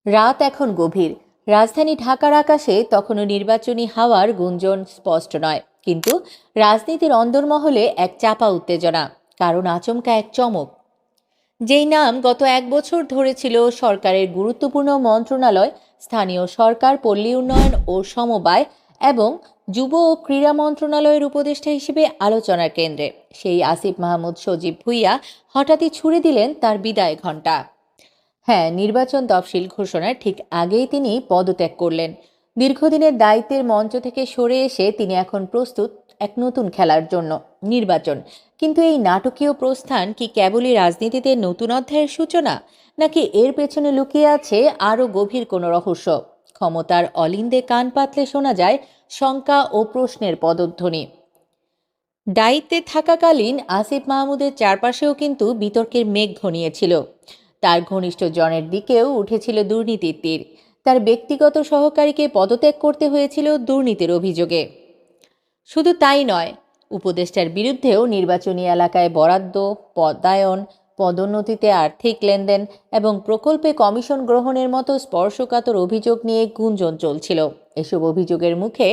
রাত এখন গভীর। রাজধানী ঢাকার আকাশে তখনও নির্বাচনী হাওয়ার গুঞ্জন স্পষ্ট নয়, কিন্তু রাজনীতির অন্দরমহলে এক চাপা উত্তেজনা। কারণ আচমকা এক চমক, যেই নাম গত এক বছর ধরে ছিল সরকারের গুরুত্বপূর্ণ মন্ত্রণালয়, স্থানীয় সরকার, পল্লী উন্নয়ন ও সমবায় এবং যুব ও ক্রীড়া মন্ত্রণালয়ের উপদেষ্টা হিসেবে আলোচনার কেন্দ্রে, সেই আসিফ মাহমুদ সজীব ভুঁইয়া হঠাৎই ছুড়ে দিলেন তার বিদায় ঘণ্টা। হ্যাঁ, নির্বাচন তফসিল ঘোষণার ঠিক আগেই তিনি পদত্যাগ করলেন। দীর্ঘদিনের দায়িত্বের মঞ্চ থেকে সরে এসে তিনি এখন প্রস্তুত এক নতুন খেলার জন্য, নির্বাচন। কিন্তু এই নাটকীয় প্রস্থান কি কেবলই রাজনীতিতে নতুন অধ্যায়ের সূচনা, নাকি এর পেছনে লুকিয়ে আছে আরও গভীর কোনো রহস্য? ক্ষমতার অলিন্দে কান পাতলে শোনা যায় শঙ্কা ও প্রশ্নের পদধ্বনি। দায়িত্বে থাকাকালীন আসিফ মাহমুদের চারপাশেও কিন্তু বিতর্কের মেঘ ঘনিয়েছিল। তার ঘনিষ্ঠ জনের দিকেও উঠেছিল দুর্নীতির তীর। তার ব্যক্তিগত সহকারীকে পদত্যাগ করতে হয়েছিল দুর্নীতির অভিযোগে। শুধু তাই নয়, উপদেষ্টার বিরুদ্ধেও নির্বাচনী এলাকায় বরাদ্দ, পদায়ন, পদোন্নতিতে আর্থিক লেনদেন এবং প্রকল্পে কমিশন গ্রহণের মতো স্পর্শকাতর অভিযোগ নিয়ে গুঞ্জন চলছিল। এসব অভিযোগের মুখে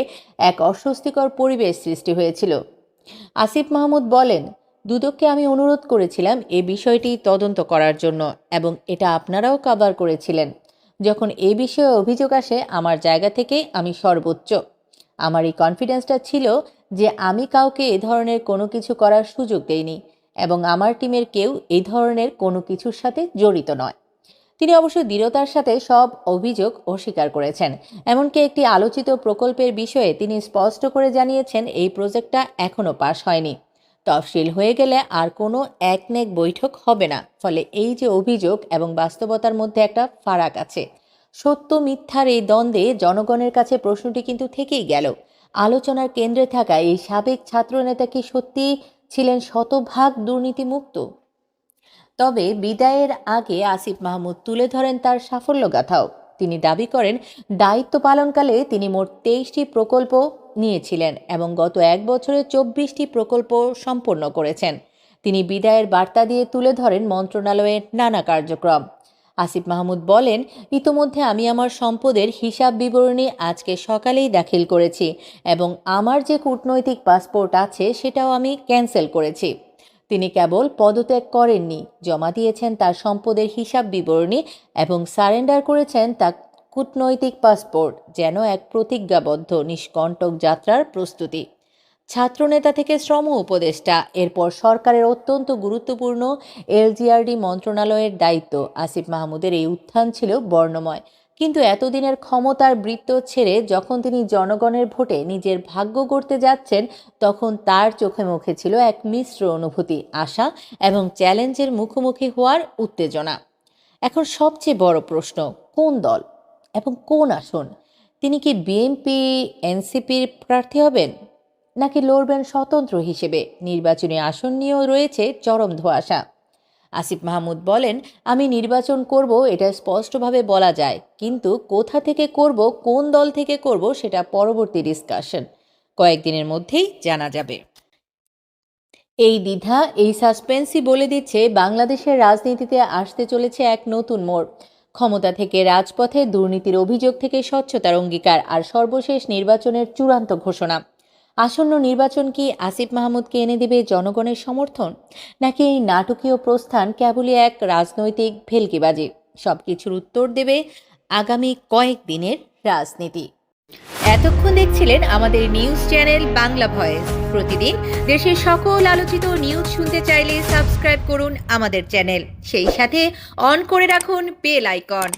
এক অস্বস্তিকর পরিবেশ সৃষ্টি হয়েছিল। আসিফ মাহমুদ বলেন, দুদককে আমি অনুরোধ করেছিলাম এ বিষয়টি তদন্ত করার জন্য, এবং এটা আপনারাও কভার করেছিলেন। যখন এ বিষয়ে অভিযোগ আসে, আমার জায়গা থেকে আমি সর্বোচ্চ, আমার এই কনফিডেন্সটা ছিল যে আমি কাউকে এ ধরনের কোনো কিছু করার সুযোগ দেইনি, এবং আমার টিমের কেউ এই ধরনের কোনো কিছুর সাথে জড়িত নয়। তিনি অবশ্য দৃঢ়তার সাথে সব অভিযোগ অস্বীকার করেছেন। এমনকি একটি আলোচিত প্রকল্পের বিষয়ে তিনি স্পষ্ট করে জানিয়েছেন, এই প্রজেক্টটা এখনও পাশ হয়নি। তফসিল হয়ে গেলে আর কোনো একনেক বৈঠক হবে না। ফলে এই যে অভিযোগ এবং বাস্তবতার মধ্যে একটা ফারাক আছে। সত্য মিথ্যার এই দ্বন্দ্বে জনগণের কাছে প্রশ্নটি কিন্তু থেকেই গেল, আলোচনার কেন্দ্রে থাকা এই সাবেক ছাত্রনেতা কি সত্যি ছিলেন শতভাগ দুর্নীতিমুক্ত? তবে বিদায়ের আগে আসিফ মাহমুদ তুলে ধরেন তার সাফল্যগাথাও। তিনি দাবি করেন, দায়িত্ব পালনকালে তিনি মোট 23টি প্রকল্প নিয়েছিলেন এবং গত এক বছরে 24টি প্রকল্প সম্পন্ন করেছেন। তিনি বিদায়ের বার্তা দিয়ে তুলে ধরেন মন্ত্রণালয়ের নানা কার্যক্রম। আসিফ মাহমুদ বলেন, ইতোমধ্যে আমি আমার সম্পদের হিসাব বিবরণী আজকে সকালেই দাখিল করেছি, এবং আমার যে কূটনৈতিক পাসপোর্ট আছে সেটাও আমি ক্যান্সেল করেছি। তিনি কেবল পদত্যাগ করেননি, জমা দিয়েছেন তার সম্পদের হিসাব বিবরণী এবং সারেন্ডার করেছেন তার কূটনৈতিক পাসপোর্ট, যেন এক প্রতিজ্ঞাবদ্ধ নিষ্কণ্টক যাত্রার প্রস্তুতি। ছাত্রনেতা থেকে শ্রম উপদেষ্টা, এরপর সরকারের অত্যন্ত গুরুত্বপূর্ণ এলজিআরডি মন্ত্রণালয়ের দায়িত্ব। আসিফ মাহমুদের এই উত্থান ছিল বর্ণময়, কিন্তু এতদিনের ক্ষমতার বৃত্ত ছেড়ে যখন তিনি জনগণের ভোটে নিজের ভাগ্য গড়তে যাচ্ছেন, তখন তার চোখে মুখে ছিল এক মিশ্র অনুভূতি, আশা এবং চ্যালেঞ্জের মুখোমুখি হওয়ার উত্তেজনা। এখন সবচেয়ে বড় প্রশ্ন, কোন দল এবং কোন আসন? তিনি কি বিএনপি এনসিপির প্রার্থী হবেন, নাকি লড়বেন স্বতন্ত্র হিসেবে? নির্বাচনী আসন নিয়েও রয়েছে চরম ধোঁয়াশা। আসিফ মাহমুদ বলেন, আমি নির্বাচন করব, এটা স্পষ্টভাবে বলা যায়, কিন্তু কোথা থেকে করব, কোন দল থেকে করব, সেটা পরবর্তী ডিসকাশন। কয়েকদিনের মধ্যেই জানা যাবে। এই দ্বিধা, এই সাসপেন্সই বলে দিচ্ছে বাংলাদেশের রাজনীতিতে আসতে চলেছে এক নতুন মোড়। ক্ষমতা থেকে রাজপথে, দুর্নীতির অভিযোগ থেকে স্বচ্ছতার অঙ্গীকার, আর সর্বশেষ নির্বাচনের চূড়ান্ত ঘোষণা। আসন্ন নির্বাচন কি আসিফ মাহমুদকে এনে দেবে জনগণের সমর্থন, নাকি এই নাটকীয় প্রস্থান কেবলই এক রাজনৈতিক ভেলকিবাজি? সবকিছুর উত্তর দেবে আগামী কয়েকদিনের রাজনীতি। এতক্ষণ দেখছিলেন আমাদের নিউজ চ্যানেল বাংলা ভয়েস। প্রতিদিন দেশের সকল আলোচিত নিউজ শুনতে চাইলে সাবস্ক্রাইব করুন আমাদের চ্যানেল, সেই সাথে অন করে রাখুন বেল আইকন।